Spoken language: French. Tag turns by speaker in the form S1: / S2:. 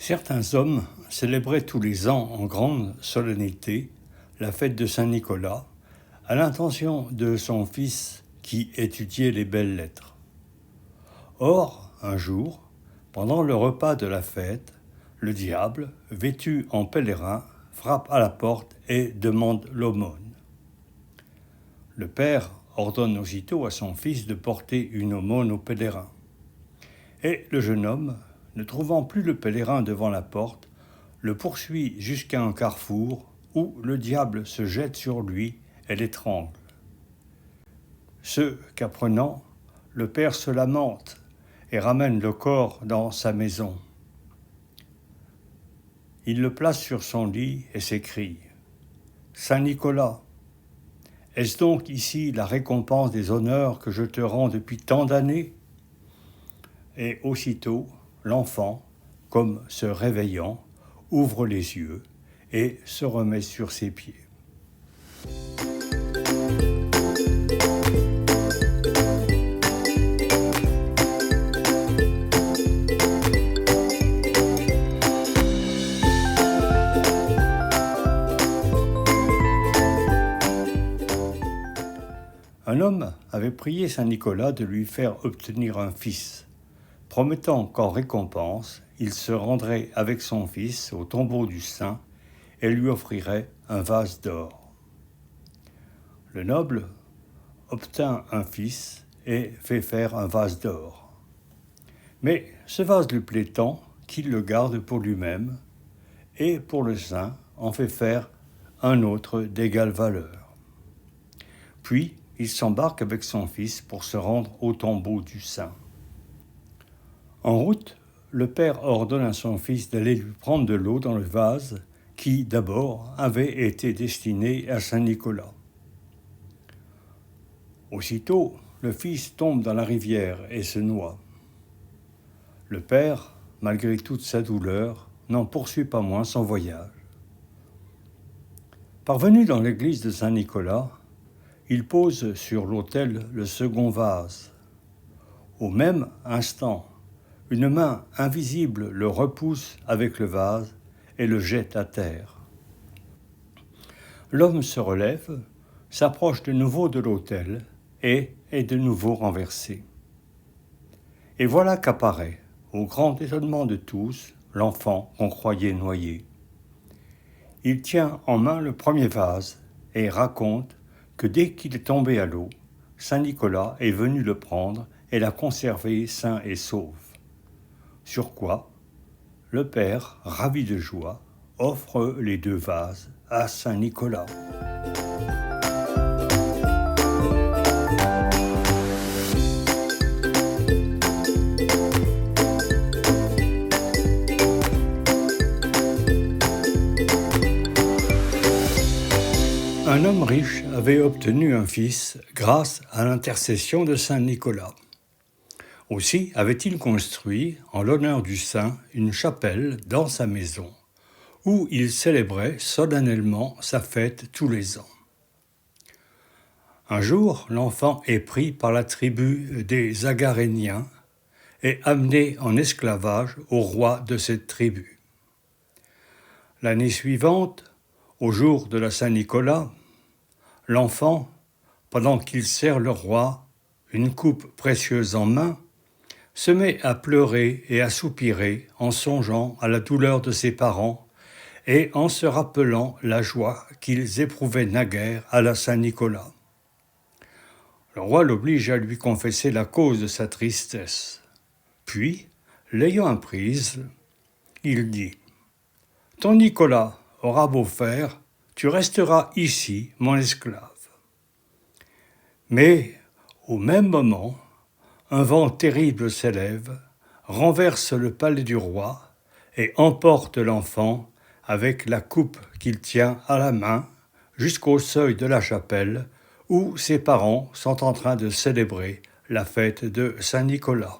S1: Certains hommes célébraient tous les ans en grande solennité la fête de Saint-Nicolas à l'intention de son fils qui étudiait les belles lettres. Or, un jour, pendant le repas de la fête, le diable, vêtu en pèlerin, frappe à la porte et demande l'aumône. Le père ordonne aussitôt à son fils de porter une aumône au pèlerin. Et le jeune homme, ne trouvant plus le pèlerin devant la porte, le poursuit jusqu'à un carrefour où le diable se jette sur lui et l'étrangle. Ce qu'apprenant, le père se lamente et ramène le corps dans sa maison. Il le place sur son lit et s'écrie « Saint Nicolas, est-ce donc ici la récompense des honneurs que je te rends depuis tant d'années ?» Et aussitôt, l'enfant, comme se réveillant, ouvre les yeux et se remet sur ses pieds. Un homme avait prié Saint Nicolas de lui faire obtenir un fils, promettant qu'en récompense, il se rendrait avec son fils au tombeau du saint et lui offrirait un vase d'or. Le noble obtint un fils et fait faire un vase d'or. Mais ce vase lui plaît tant qu'il le garde pour lui-même et pour le saint en fait faire un autre d'égale valeur. Puis il s'embarque avec son fils pour se rendre au tombeau du saint. En route, le père ordonne à son fils d'aller lui prendre de l'eau dans le vase qui, d'abord, avait été destiné à Saint Nicolas. Aussitôt, le fils tombe dans la rivière et se noie. Le père, malgré toute sa douleur, n'en poursuit pas moins son voyage. Parvenu dans l'église de Saint Nicolas, il pose sur l'autel le second vase. Au même instant, une main invisible le repousse avec le vase et le jette à terre. L'homme se relève, s'approche de nouveau de l'autel et est de nouveau renversé. Et voilà qu'apparaît, au grand étonnement de tous, l'enfant qu'on croyait noyé. Il tient en main le premier vase et raconte que dès qu'il est tombé à l'eau, Saint Nicolas est venu le prendre et l'a conservé sain et sauf. Sur quoi, le père, ravi de joie, offre les deux vases à Saint Nicolas. Un homme riche avait obtenu un fils grâce à l'intercession de Saint Nicolas. Aussi avait-il construit, en l'honneur du saint, une chapelle dans sa maison, où il célébrait solennellement sa fête tous les ans. Un jour, l'enfant est pris par la tribu des Agaréniens et amené en esclavage au roi de cette tribu. L'année suivante, au jour de la Saint-Nicolas, l'enfant, pendant qu'il sert le roi, une coupe précieuse en main, se met à pleurer et à soupirer en songeant à la douleur de ses parents et en se rappelant la joie qu'ils éprouvaient naguère à la Saint-Nicolas. Le roi l'oblige à lui confesser la cause de sa tristesse. Puis, l'ayant apprise, il dit « Ton Nicolas aura beau faire, tu resteras ici, mon esclave. » Mais, au même moment, un vent terrible s'élève, renverse le palais du roi et emporte l'enfant avec la coupe qu'il tient à la main jusqu'au seuil de la chapelle où ses parents sont en train de célébrer la fête de Saint Nicolas.